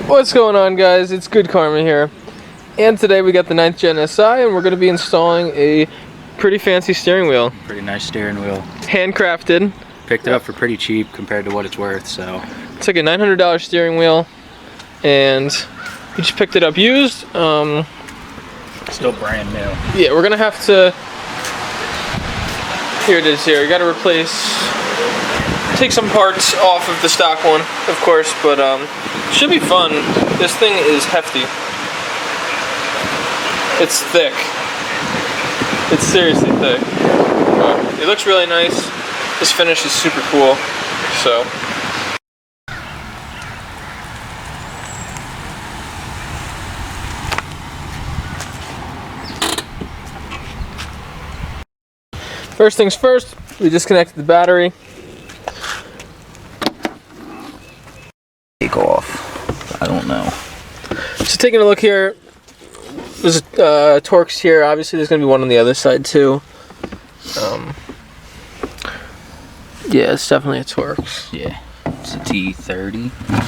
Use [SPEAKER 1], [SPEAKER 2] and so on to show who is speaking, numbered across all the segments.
[SPEAKER 1] What's going on, guys? It's Good Karma here, and today we got the 9th Gen SI, and we're going to be installing a pretty fancy steering wheel.
[SPEAKER 2] Pretty nice steering wheel.
[SPEAKER 1] Handcrafted.
[SPEAKER 2] Picked it up for pretty cheap compared to what it's worth, so.
[SPEAKER 1] It's like a $900 steering wheel, and we just picked it up used.
[SPEAKER 2] Still brand new.
[SPEAKER 1] Yeah, we're going to have to... Here it is here. You got to take some parts off of the stock one, of course, but should be fun. This thing is hefty. It's thick. It's seriously thick. But it looks really nice. This finish is super cool. So. First things first, we disconnected the battery.
[SPEAKER 2] Take off. I don't know.
[SPEAKER 1] So taking a look here, there's Torx here. Obviously, there's going to be one on the other side too. Yeah, it's definitely a Torx.
[SPEAKER 2] Yeah, it's a T30. I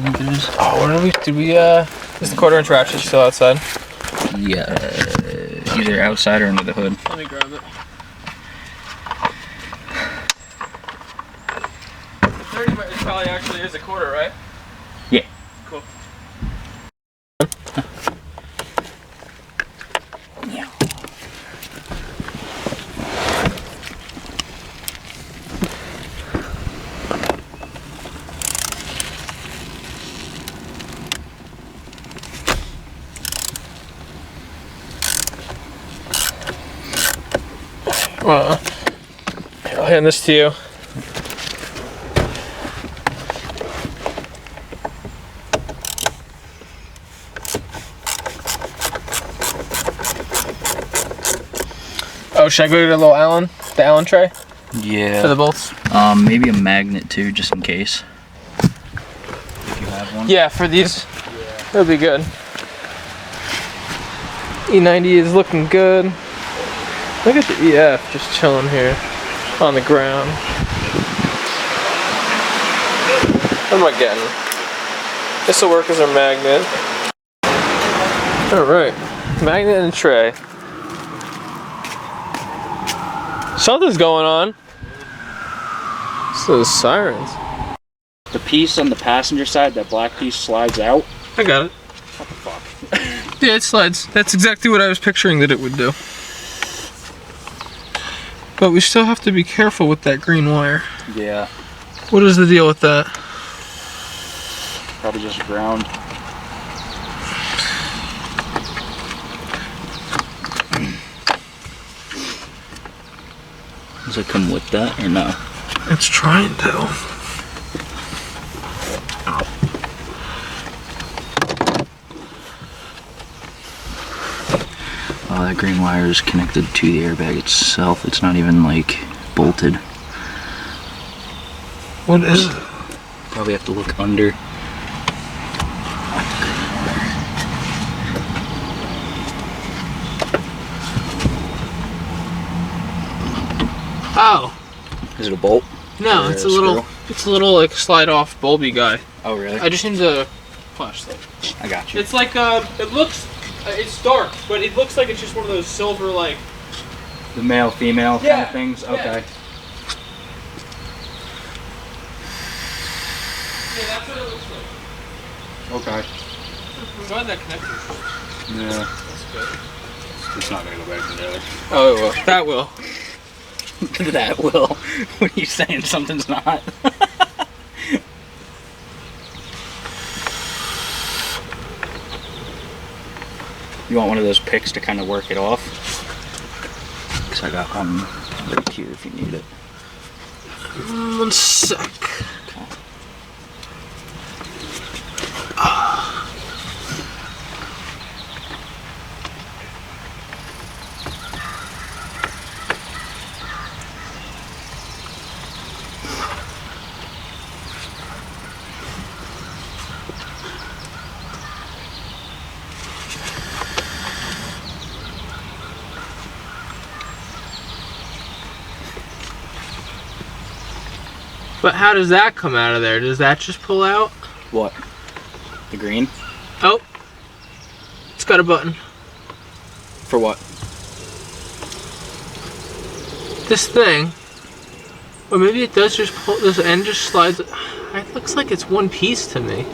[SPEAKER 2] think it is.
[SPEAKER 1] Oh, what did we? Is the 1/4-inch ratchet still outside?
[SPEAKER 2] Yeah, either outside or under the hood.
[SPEAKER 1] Let me grab it. 30, but it probably actually is a 1/4, right?
[SPEAKER 2] Yeah.
[SPEAKER 1] Cool.
[SPEAKER 2] Yeah.
[SPEAKER 1] Well, here, I'll hand this to you. Oh, should I go to the little Allen tray?
[SPEAKER 2] Yeah.
[SPEAKER 1] For the bolts?
[SPEAKER 2] Maybe a magnet too, just in case. If you have one.
[SPEAKER 1] Yeah, for these, that'll be good. E90 is looking good. Look at the EF just chilling here on the ground. What am I getting? This will work as our magnet. Alright, magnet and tray. Something's going on. It's those sirens.
[SPEAKER 2] The piece on the passenger side, that black piece slides out.
[SPEAKER 1] I got it.
[SPEAKER 2] What the fuck?
[SPEAKER 1] Yeah, it slides. That's exactly what I was picturing that it would do. But we still have to be careful with that green wire.
[SPEAKER 2] Yeah.
[SPEAKER 1] What is the deal with that?
[SPEAKER 2] Probably just ground. Does it come with that or no?
[SPEAKER 1] It's trying to.
[SPEAKER 2] Ow. Oh, that green wire is connected to the airbag itself. It's not even like bolted.
[SPEAKER 1] What is it?
[SPEAKER 2] Probably have to look under.
[SPEAKER 1] Oh.
[SPEAKER 2] Is it a bolt?
[SPEAKER 1] No, it's a little like slide off bulby guy.
[SPEAKER 2] Oh really?
[SPEAKER 1] I just need the flashlight.
[SPEAKER 2] I got you.
[SPEAKER 1] It's like it looks it's dark, but it looks like it's just one of those silver like
[SPEAKER 2] The male female kind of things?
[SPEAKER 1] Yeah.
[SPEAKER 2] Okay.
[SPEAKER 1] Yeah, that's what it looks like.
[SPEAKER 2] Okay.
[SPEAKER 1] I'm glad that connected.
[SPEAKER 2] Yeah.
[SPEAKER 1] That's good.
[SPEAKER 2] It's not gonna go back together.
[SPEAKER 1] Oh, it will. That will.
[SPEAKER 2] That will. What are you saying? Something's not. You want one of those picks to kind of work it off? Because I got one right here if you need it.
[SPEAKER 1] 1 sec. But how does that come out of there? Does that just pull out?
[SPEAKER 2] What? The green?
[SPEAKER 1] Oh, it's got a button.
[SPEAKER 2] For what?
[SPEAKER 1] This thing, or maybe it does just pull, this end just slides. It looks like it's one piece to me.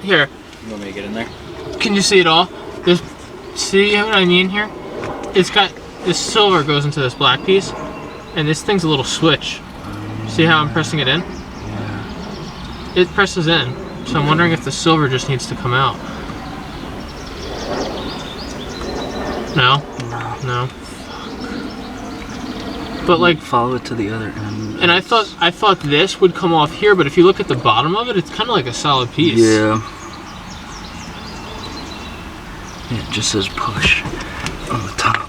[SPEAKER 1] Here.
[SPEAKER 2] You want me to get in there?
[SPEAKER 1] Can you see it all? There's, see what I mean here? It's got, this silver goes into this black piece, and this thing's a little switch. See how I'm pressing it in?
[SPEAKER 2] Yeah.
[SPEAKER 1] It presses in, so I'm wondering if the silver just needs to come out. No? No. But like,
[SPEAKER 2] follow it to the other end.
[SPEAKER 1] and I thought this would come off here, but if you look at the bottom of it, it's kind of like a solid piece.
[SPEAKER 2] Yeah. Yeah, it just says push on the top.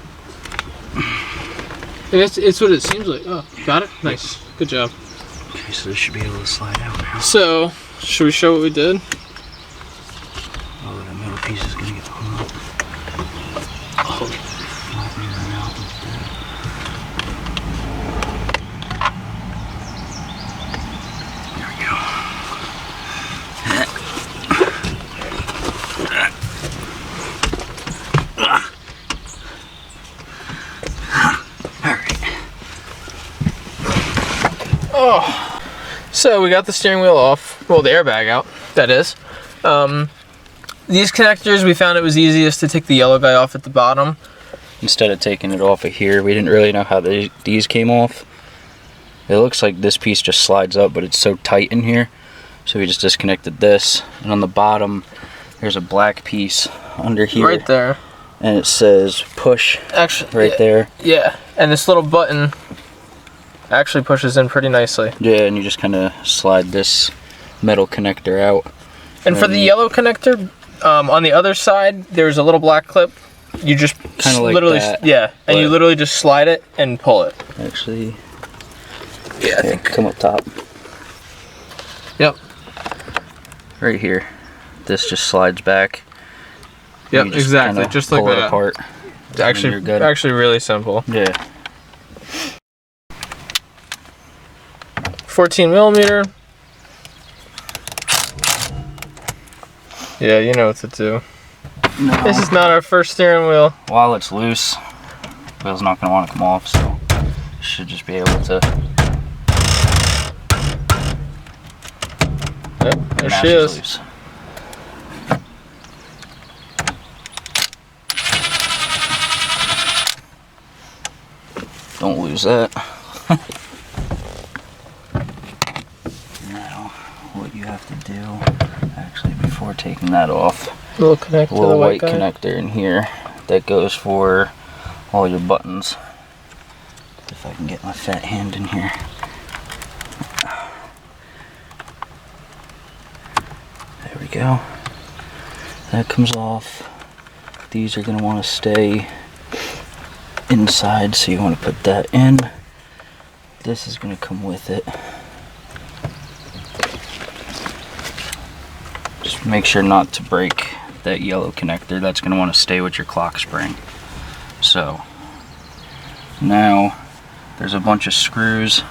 [SPEAKER 1] And it's what it seems like. Oh, got it? Nice. Good job.
[SPEAKER 2] Okay, so this should be able to slide out now.
[SPEAKER 1] So, should we show what we did?
[SPEAKER 2] Oh, that middle piece is gonna get hung up. Oh, flatten that out instead. There we go.
[SPEAKER 1] Oh, so we got the steering wheel off. Well, the airbag out, that is. These connectors, we found it was easiest to take the yellow guy off at the bottom.
[SPEAKER 2] Instead of taking it off of here, we didn't really know how these came off. It looks like this piece just slides up, but it's so tight in here. So we just disconnected this. And on the bottom, there's a black piece under here.
[SPEAKER 1] Right there.
[SPEAKER 2] And it says push.
[SPEAKER 1] Actually,
[SPEAKER 2] right there.
[SPEAKER 1] Yeah, and this little button actually pushes in pretty nicely.
[SPEAKER 2] Yeah, and you just kind of slide this metal connector out.
[SPEAKER 1] And for the yellow connector, on the other side, there's a little black clip. You just
[SPEAKER 2] kind of like
[SPEAKER 1] literally,
[SPEAKER 2] that,
[SPEAKER 1] yeah, and you literally just slide it and pull it.
[SPEAKER 2] Actually,
[SPEAKER 1] yeah, I think
[SPEAKER 2] come up top.
[SPEAKER 1] Yep.
[SPEAKER 2] Right here, this just slides back.
[SPEAKER 1] Yep, exactly, just like
[SPEAKER 2] pull
[SPEAKER 1] that.
[SPEAKER 2] it apart.
[SPEAKER 1] It's actually really simple.
[SPEAKER 2] Yeah.
[SPEAKER 1] 14 millimeter. Yeah, you know what to do.
[SPEAKER 2] No.
[SPEAKER 1] This is not our first steering wheel.
[SPEAKER 2] While it's loose, the wheel's not going to want to come off, so you should just be able to.
[SPEAKER 1] Yep, there
[SPEAKER 2] Now
[SPEAKER 1] she is.
[SPEAKER 2] Loose. Don't lose that. Now, what you have to do, actually, before taking that off,
[SPEAKER 1] Little connector,
[SPEAKER 2] little
[SPEAKER 1] the
[SPEAKER 2] white
[SPEAKER 1] guy.
[SPEAKER 2] connector in here that goes for all your buttons. If I can get my fat hand in here. There we go. That comes off. These are going to want to stay inside, so you want to put that in. This is going to come with it. Just make sure not to break that yellow connector. That's going to want to stay with your clock spring. So now there's a bunch of screws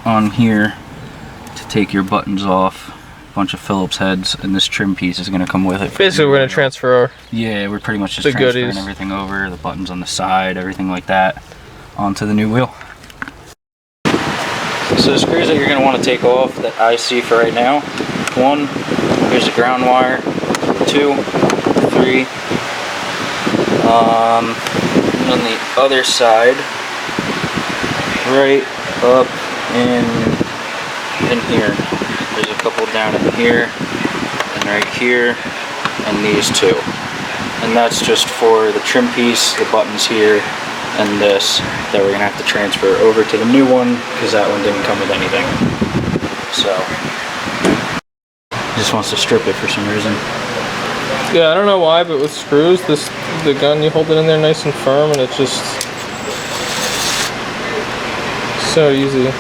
[SPEAKER 2] on here to take your buttons off, a bunch of Phillips heads, and this trim piece is going to come with it.
[SPEAKER 1] Basically, we're going to transfer our...
[SPEAKER 2] Yeah, we're pretty much just
[SPEAKER 1] the
[SPEAKER 2] transferring
[SPEAKER 1] goodies.
[SPEAKER 2] everything over, the buttons on the side, everything like that, onto the new wheel. So the screws that you're going to want to take off that I see for right now, 1, here's the ground wire, 2, 3, and on the other side, right up in here, there's a couple down in here, and right here, and these two. And that's just for the trim piece, the buttons here, and this that we're gonna have to transfer over to the new one because that one didn't come with anything. So he just wants to strip it for some reason.
[SPEAKER 1] Yeah, I don't know why, but with screws, the gun, you hold it in there nice and firm, and it's just so easy.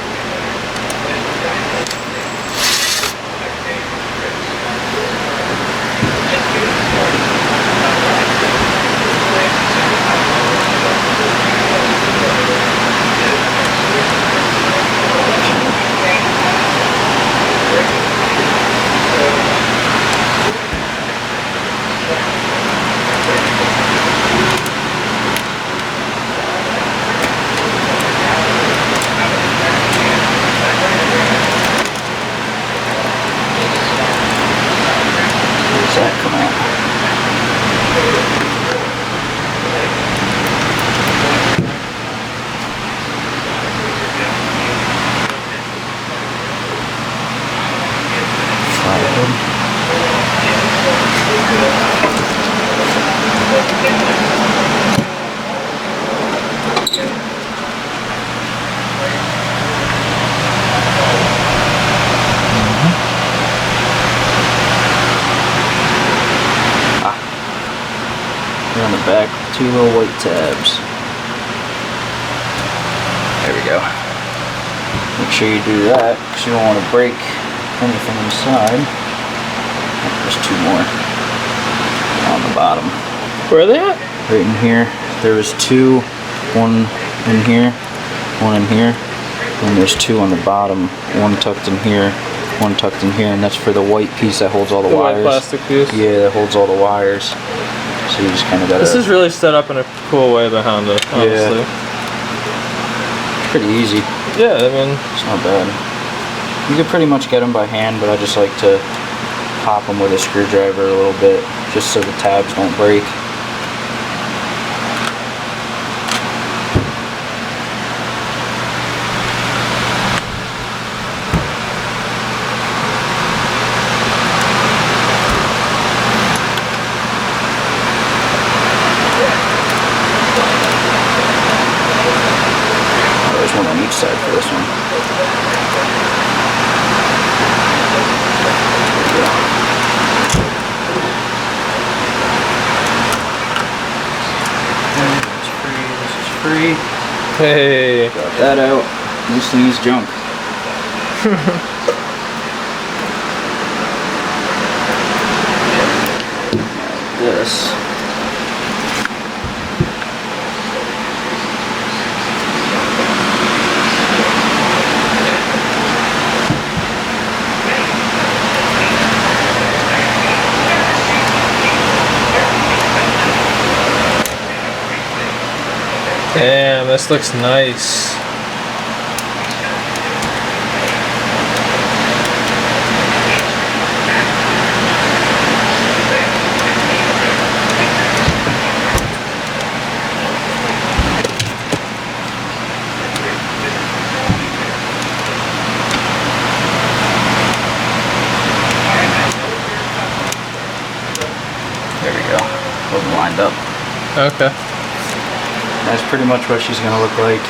[SPEAKER 2] on the back, 2 little white tabs. There we go. Make sure you do that because you don't want to break anything inside. There's 2 more on the bottom.
[SPEAKER 1] Where are they at?
[SPEAKER 2] Right in here. There was 2, one in here, one in here, and there's 2 on the bottom. One tucked in here, one tucked in here, and that's for the white piece that holds all the wires.
[SPEAKER 1] White plastic piece.
[SPEAKER 2] Yeah, that holds all the wires. So you just kind of gotta.
[SPEAKER 1] This is really set up in a cool way by Honda, honestly.
[SPEAKER 2] Yeah. Pretty easy.
[SPEAKER 1] Yeah, I mean,
[SPEAKER 2] it's not bad. You can pretty much get them by hand, but I just like to pop them with a screwdriver a little bit, just so the tabs don't break. One on each side for this one. This is free.
[SPEAKER 1] hey.
[SPEAKER 2] Got that out. This thing is junk. This.
[SPEAKER 1] Damn, this looks nice.
[SPEAKER 2] There we go. Those are lined up.
[SPEAKER 1] Okay.
[SPEAKER 2] That's pretty much what she's going to look like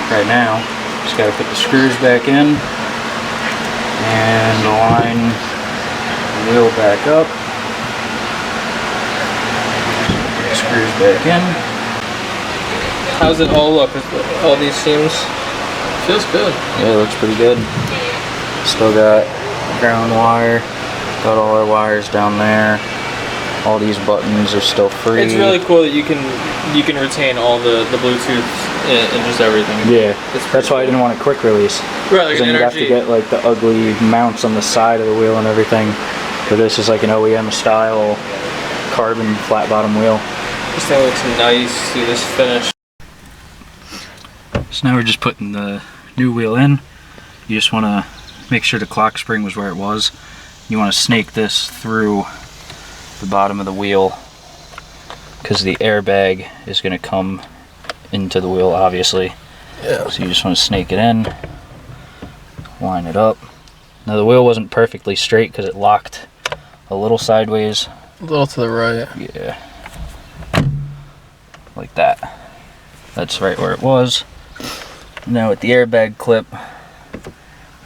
[SPEAKER 2] right now. Just got to put the screws back in and line the wheel back up. Put the screws back in.
[SPEAKER 1] How's it all look? All these seams? Feels good.
[SPEAKER 2] Yeah, it looks pretty good. Still got ground wire. Got all our wires down there. All these buttons are still free.
[SPEAKER 1] It's really cool that you can retain all the Bluetooth and just everything.
[SPEAKER 2] Yeah, that's why I didn't want a quick release.
[SPEAKER 1] Right, like
[SPEAKER 2] then you'd have to get like the ugly mounts on the side of the wheel and everything. But this is like an OEM style carbon flat bottom wheel.
[SPEAKER 1] This thing looks nice. See this finish.
[SPEAKER 2] So now we're just putting the new wheel in. You just want to make sure the clock spring was where it was. You want to snake this through the bottom of the wheel because the airbag is going to come into the wheel, obviously.
[SPEAKER 1] Yeah.
[SPEAKER 2] So you just want to snake it in, line it up. Now the wheel wasn't perfectly straight because it locked a little sideways.
[SPEAKER 1] A little to the right.
[SPEAKER 2] Yeah. Like that. That's right where it was. Now with the airbag clip,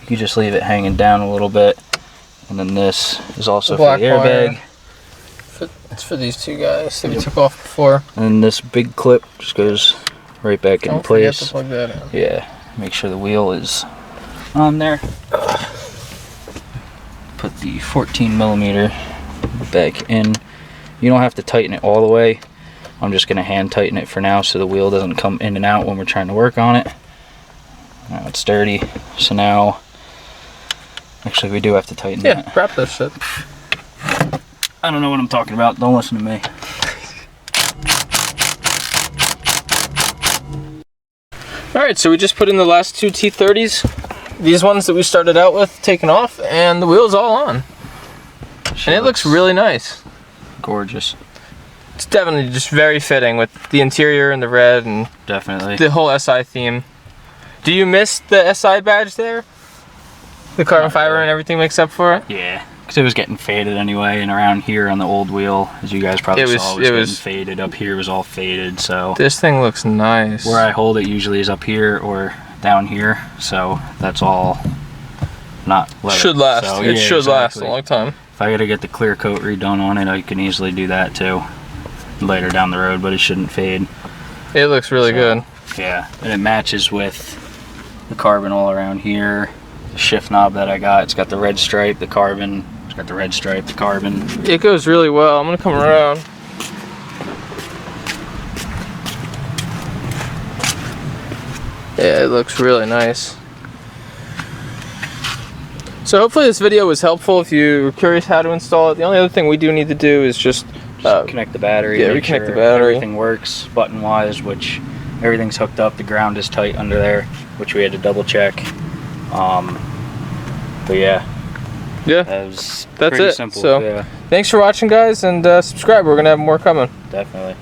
[SPEAKER 2] you just leave it hanging down a little bit. And then this is also for the airbag.
[SPEAKER 1] It's for these 2 guys that we took off before.
[SPEAKER 2] And this big clip just goes right back in place.
[SPEAKER 1] Don't forget to plug that in.
[SPEAKER 2] Yeah, make sure the wheel is on there. Put the 14mm back in. You don't have to tighten it all the way. I'm just gonna hand tighten it for now so the wheel doesn't come in and out when we're trying to work on it. Now it's dirty, so now, actually we do have to tighten it.
[SPEAKER 1] Yeah, wrap that shit.
[SPEAKER 2] I don't know what I'm talking about, don't listen to me.
[SPEAKER 1] Alright, so we just put in the last 2 T30s. These ones that we started out with taken off, and the wheel's all on. And it looks really nice.
[SPEAKER 2] Gorgeous.
[SPEAKER 1] It's definitely just very fitting with the interior and the red and
[SPEAKER 2] definitely
[SPEAKER 1] the whole SI theme. Do you miss the SI badge there? The carbon fiber and everything makes up for it?
[SPEAKER 2] Yeah. Because it was getting faded anyway, and around here on the old wheel, as you guys probably saw, it was getting faded. Up here was all faded, so...
[SPEAKER 1] This thing looks nice.
[SPEAKER 2] Where I hold it usually is up here or down here, so that's all not leather.
[SPEAKER 1] Should last.
[SPEAKER 2] So,
[SPEAKER 1] should last a long time.
[SPEAKER 2] If I gotta get the clear coat redone on it, I can easily do that too. later down the road, but it shouldn't fade.
[SPEAKER 1] It looks really good.
[SPEAKER 2] Yeah, and it matches with the carbon all around here. The shift knob that I got, it's got the red stripe, the carbon. It's got the red stripe, the carbon.
[SPEAKER 1] It goes really well. I'm gonna come around. Yeah, it looks really nice. So hopefully this video was helpful if you were curious how to install it. The only other thing we do need to do is just
[SPEAKER 2] connect the battery.
[SPEAKER 1] Yeah,
[SPEAKER 2] make
[SPEAKER 1] reconnect
[SPEAKER 2] sure
[SPEAKER 1] the battery.
[SPEAKER 2] Everything works button-wise, which everything's hooked up. The ground is tight under there, which we had to double check. But yeah.
[SPEAKER 1] Yeah,
[SPEAKER 2] That's
[SPEAKER 1] it.
[SPEAKER 2] simple.
[SPEAKER 1] So
[SPEAKER 2] yeah,
[SPEAKER 1] thanks for watching, guys, and subscribe. We're gonna have more coming.
[SPEAKER 2] definitely.